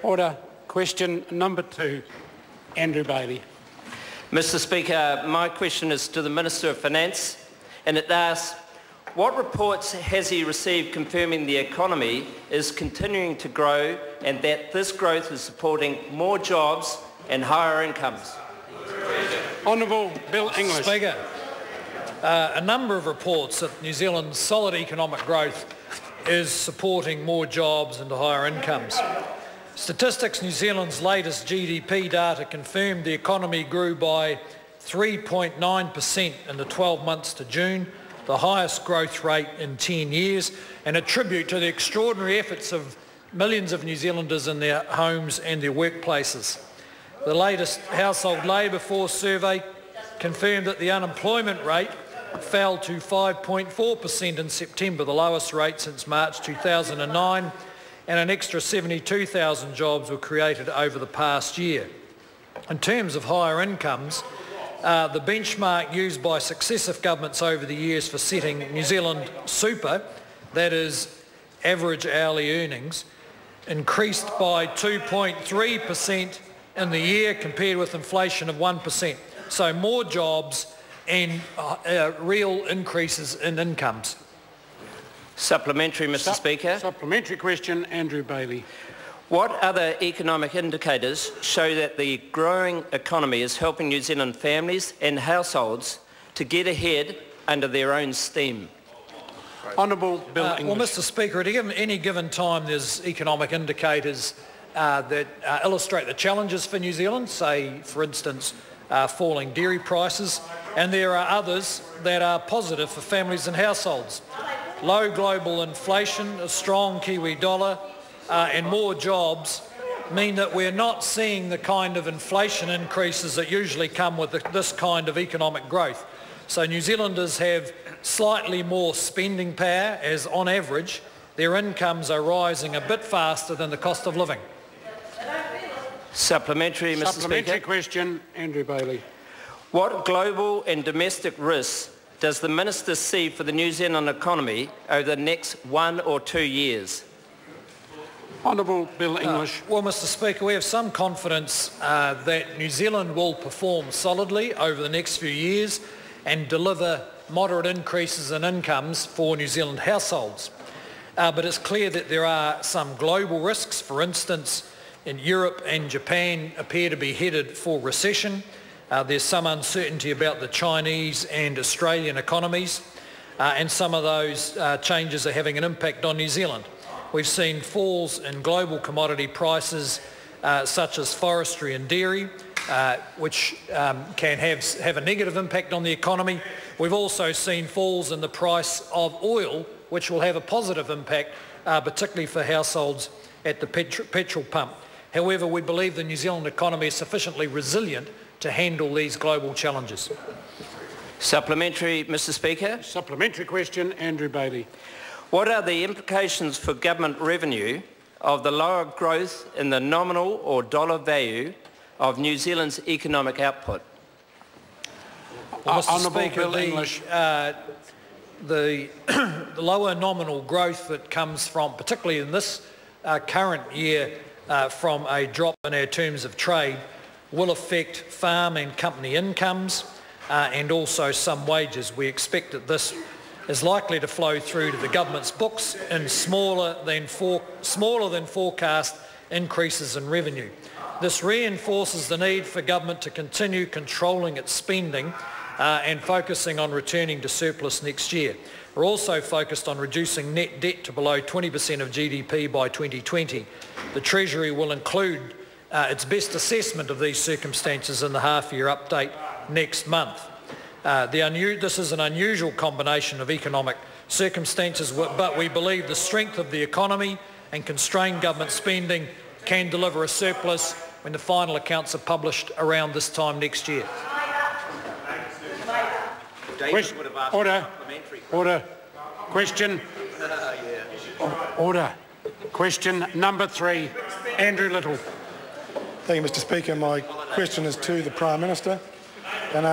Order. Question number 2, Andrew Bailey. Mr Speaker, my question is to the Minister of Finance, and it asks, what reports has he received confirming the economy is continuing to grow and that this growth is supporting more jobs and higher incomes? Honourable Bill English. Speaker, a number of reports that New Zealand's solid economic growth is supporting more jobs and higher incomes. Statistics New Zealand's latest GDP data confirmed the economy grew by 3.9% in the 12 months to June, the highest growth rate in 10 years, and a tribute to the extraordinary efforts of millions of New Zealanders in their homes and their workplaces. The latest household labour force survey confirmed that the unemployment rate fell to 5.4% in September, the lowest rate since March 2009, and an extra 72,000 jobs were created over the past year. In terms of higher incomes, the benchmark used by successive governments over the years for setting New Zealand super, that is average hourly earnings, increased by 2.3% in the year compared with inflation of 1%. So more jobs and real increases in incomes. Supplementary, Mr Speaker. Supplementary question, Andrew Bailey. What other economic indicators show that the growing economy is helping New Zealand families and households to get ahead under their own steam? Honourable Bill English. Well, Mr Speaker, at any given time there's economic indicators that illustrate the challenges for New Zealand, say, for instance, falling dairy prices, and there are others that are positive for families and households. Low global inflation, a strong Kiwi dollar, and more jobs mean that we're not seeing the kind of inflation increases that usually come with this kind of economic growth. So New Zealanders have slightly more spending power, as on average their incomes are rising a bit faster than the cost of living. Supplementary, Mr Speaker. Supplementary question, Andrew Bailey. What global and domestic risks does the Minister see for the New Zealand economy over the next 1 or 2 years? Honourable Bill English. Well, Mr Speaker, we have some confidence that New Zealand will perform solidly over the next few years and deliver moderate increases in incomes for New Zealand households. But it's clear that there are some global risks. For instance, in Europe and Japan appear to be headed for recession. There's some uncertainty about the Chinese and Australian economies, and some of those changes are having an impact on New Zealand. We've seen falls in global commodity prices such as forestry and dairy, which can have a negative impact on the economy. We've also seen falls in the price of oil, which will have a positive impact, particularly for households at the petrol pump. However, we believe the New Zealand economy is sufficiently resilient to handle these global challenges. Supplementary, Mr Speaker. Supplementary question, Andrew Bailey. What are the implications for government revenue of the lower growth in the nominal or dollar value of New Zealand's economic output? Well, Mr. Honourable Speaker, Bill English. the lower nominal growth that comes from, particularly in this current year, from a drop in our terms of trade, will affect farm and company incomes and also some wages. We expect that this is likely to flow through to the government's books in smaller than forecast increases in revenue. This reinforces the need for government to continue controlling its spending and focusing on returning to surplus next year. We're also focused on reducing net debt to below 20% of GDP by 2020. The Treasury will include its best assessment of these circumstances in the half-year update next month. This is an unusual combination of economic circumstances, but we believe the strength of the economy and constrained government spending can deliver a surplus when the final accounts are published around this time next year. Order. Order. Question. Order. Question number 3, Andrew Little. Thank you, Mr Speaker. My question is to the Prime Minister and